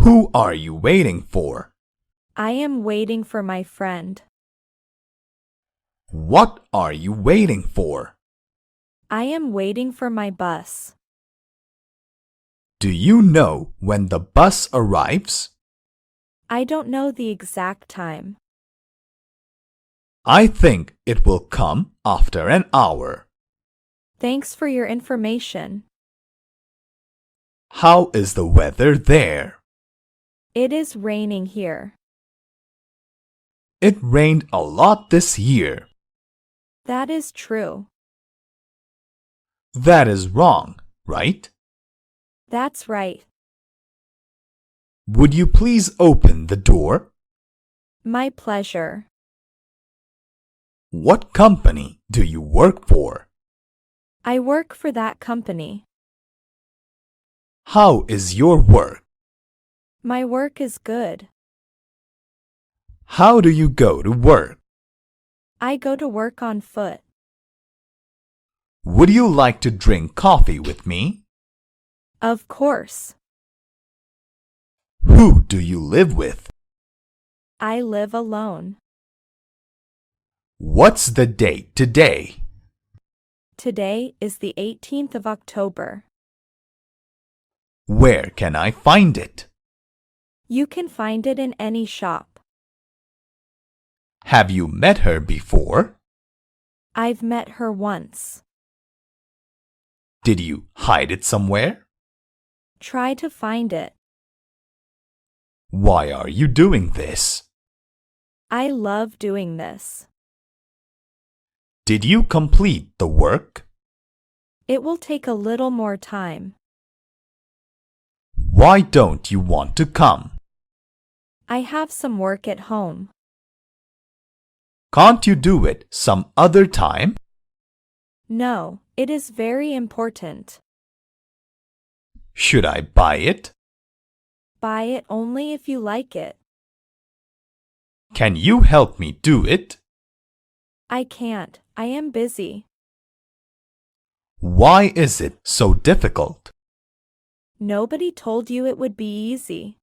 Who are you waiting for? I am waiting for my friend. What are you waiting for? I am waiting for my bus. Do you know when the bus arrives? I don't know the exact time. I think it will come after an hour. Thanks for your information. How is the weather there? It is raining here. It rained a lot this year. That is true. That is wrong, right? That's right. Would you please open the door? My pleasure. What company do you work for? I work for that company. How is your work? My work is good. How do you go to work? I go to work on foot. Would you like to drink coffee with me? Of course. Who do you live with? I live alone. What's the date today? Today is the 18th of October. Where can I find it? You can find it in any shop. Have you met her before? I've met her once. Did you hide it somewhere? Try to find it. Why are you doing this? I love doing this. Did you complete the work? It will take a little more time. Why don't you want to come? I have some work at home. Can't you do it some other time? No, it is very important. Should I buy it? Buy it only if you like it. Can you help me do it? I can't. I am busy. Why is it so difficult? Nobody told you it would be easy.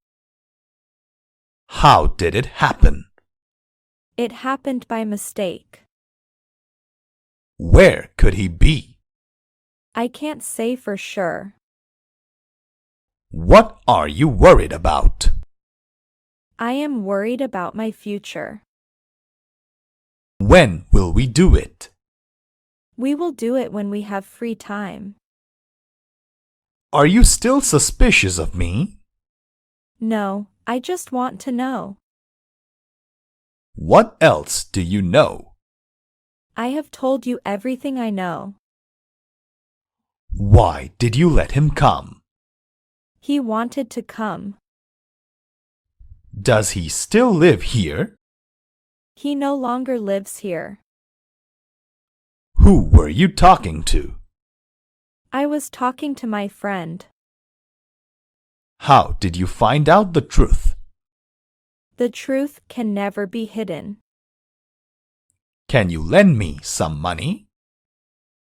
How did it happen? It happened by mistake. Where could he be? I can't say for sure. What are you worried about? I am worried about my future. When will we do it? We will do it when we have free time. Are you still suspicious of me? No, I just want to know. What else do you know? I have told you everything I know. Why did you let him come? He wanted to come. Does he still live here? He no longer lives here. Who were you talking to? I was talking to my friend. How did you find out the truth? The truth can never be hidden. Can you lend me some money?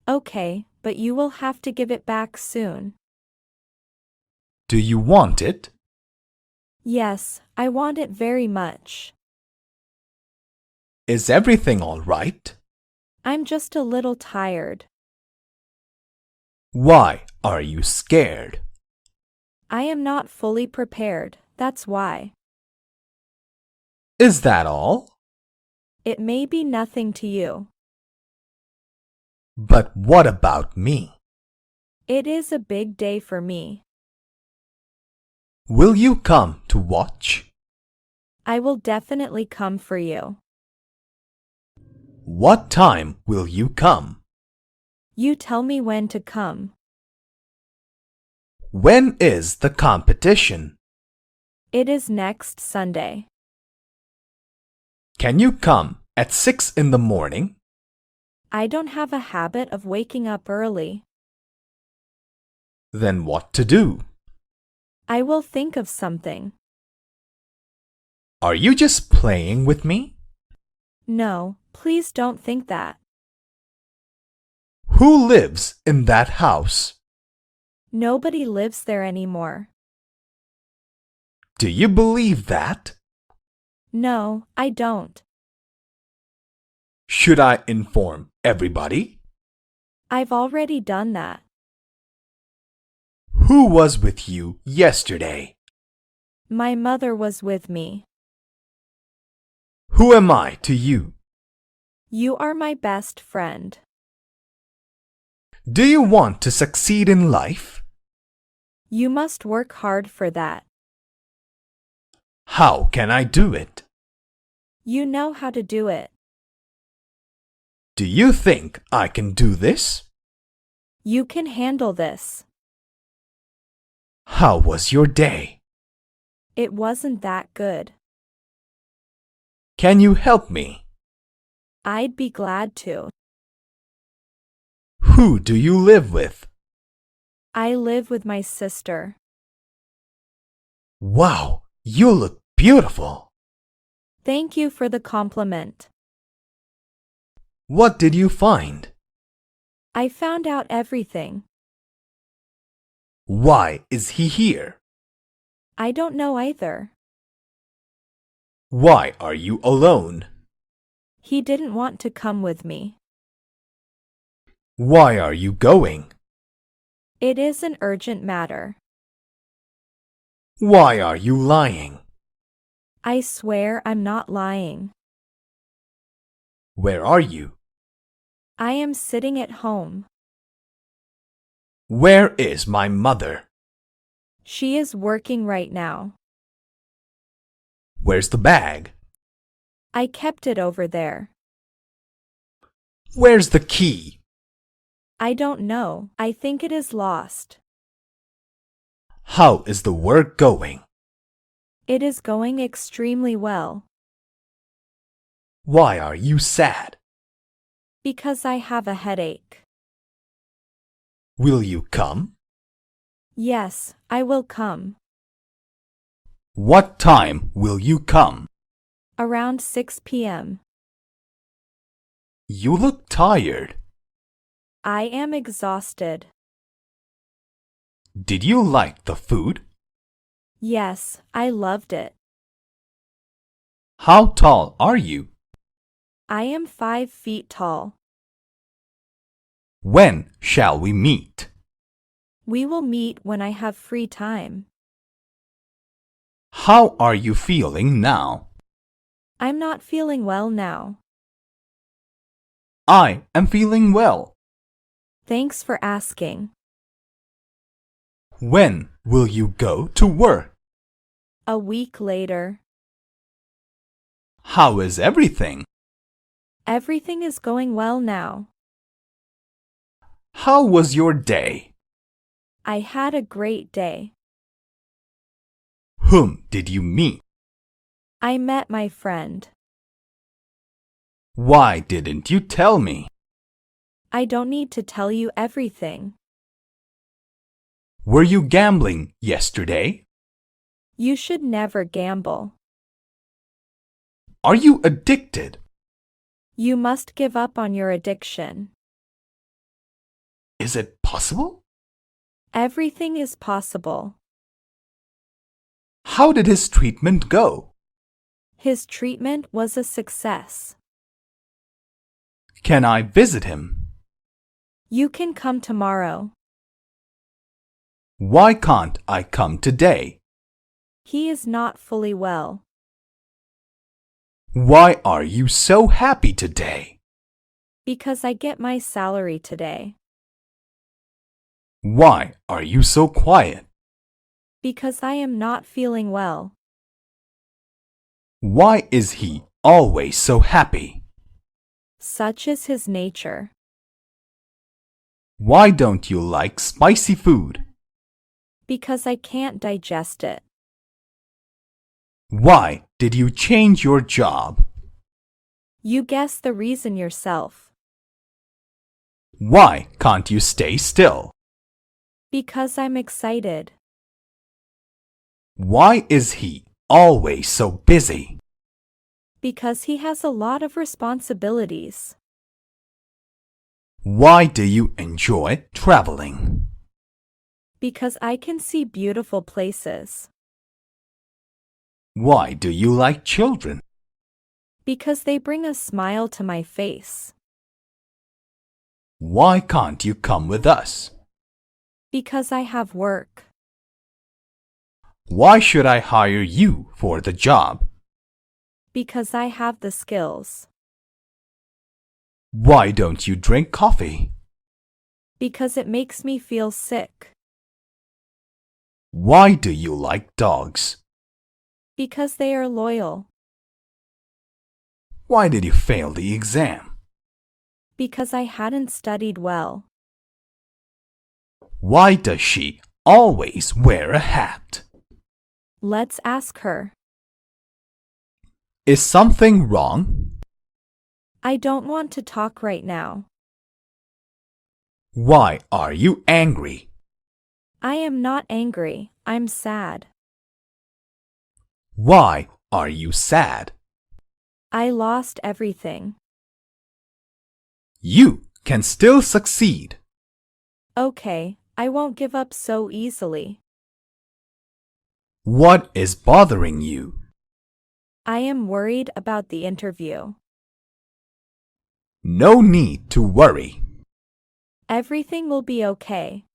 Okay, but you will have to give it back soon. Do you want it? Yes, I want it very much. Is everything all right? I'm just a little tired. Why are you scared? I am not fully prepared, that's why. Is that all? It may be nothing to you. But what about me? It is a big day for me. Will you come to watch? I will definitely come for you. What time will you come? You tell me when to come. When is the competition? It is next Sunday. Can you come at 6 in the morning? I don't have a habit of waking up early. Then what to do? I will think of something. Are you just playing with me? No, please don't think that. Who lives in that house? Nobody lives there anymore. Do you believe that? No, I don't. Should I inform everybody? I've already done that. Who was with you yesterday? My mother was with me. Who am I to you? You are my best friend. Do you want to succeed in life? You must work hard for that. How can I do it? You know how to do it. Do you think I can do this? You can handle this. How was your day? It wasn't that good. Can you help me? I'd be glad to. Who do you live with? I live with my sister. Wow, you look beautiful. Thank you for the compliment. What did you find? I found out everything. Why is he here? I don't know either. Why are you alone? He didn't want to come with me. Why are you going? It is an urgent matter. Why are you lying? I swear I'm not lying. Where are you? I am sitting at home. Where is my mother? She is working right now. Where's the bag? I kept it over there. Where's the key? I don't know. I think it is lost. How is the work going? It is going extremely well. Why are you sad? Because I have a headache. Will you come? Yes, I will come. What time will you come? Around 6 p.m. You look tired. I am exhausted. Did you like the food? Yes, I loved it. How tall are you? I am 5 feet tall. When shall we meet? We will meet when I have free time. How are you feeling now? I'm not feeling well now. I am feeling well. Thanks for asking. When will you go to work? A week later. How is everything? Everything is going well now. How was your day? I had a great day. Whom did you meet? I met my friend. Why didn't you tell me? I don't need to tell you everything. Were you gambling yesterday? You should never gamble. Are you addicted? You must give up on your addiction. Is it possible? Everything is possible. How did his treatment go? His treatment was a success. Can I visit him? You can come tomorrow. Why can't I come today? He is not fully well. Why are you so happy today? Because I get my salary today. Why are you so quiet? Because I am not feeling well. Why is he always so happy? Such is his nature. Why don't you like spicy food? Because I can't digest it. Why did you change your job? You guess the reason yourself. Why can't you stay still? Because I'm excited. Why is he always so busy? Because he has a lot of responsibilities. Why do you enjoy traveling? Because I can see beautiful places. Why do you like children? Because they bring a smile to my face. Why can't you come with us? Because I have work. Why should I hire you for the job? Because I have the skills. Why don't you drink coffee? Because it makes me feel sick. Why do you like dogs? Because they are loyal. Why did you fail the exam? Because I hadn't studied well. Why does she always wear a hat? Let's ask her. Is something wrong? I don't want to talk right now. Why are you angry? I am not angry, I'm sad. Why are you sad? I lost everything. You can still succeed. Okay, I won't give up so easily. What is bothering you? I am worried about the interview. No need to worry. Everything will be okay.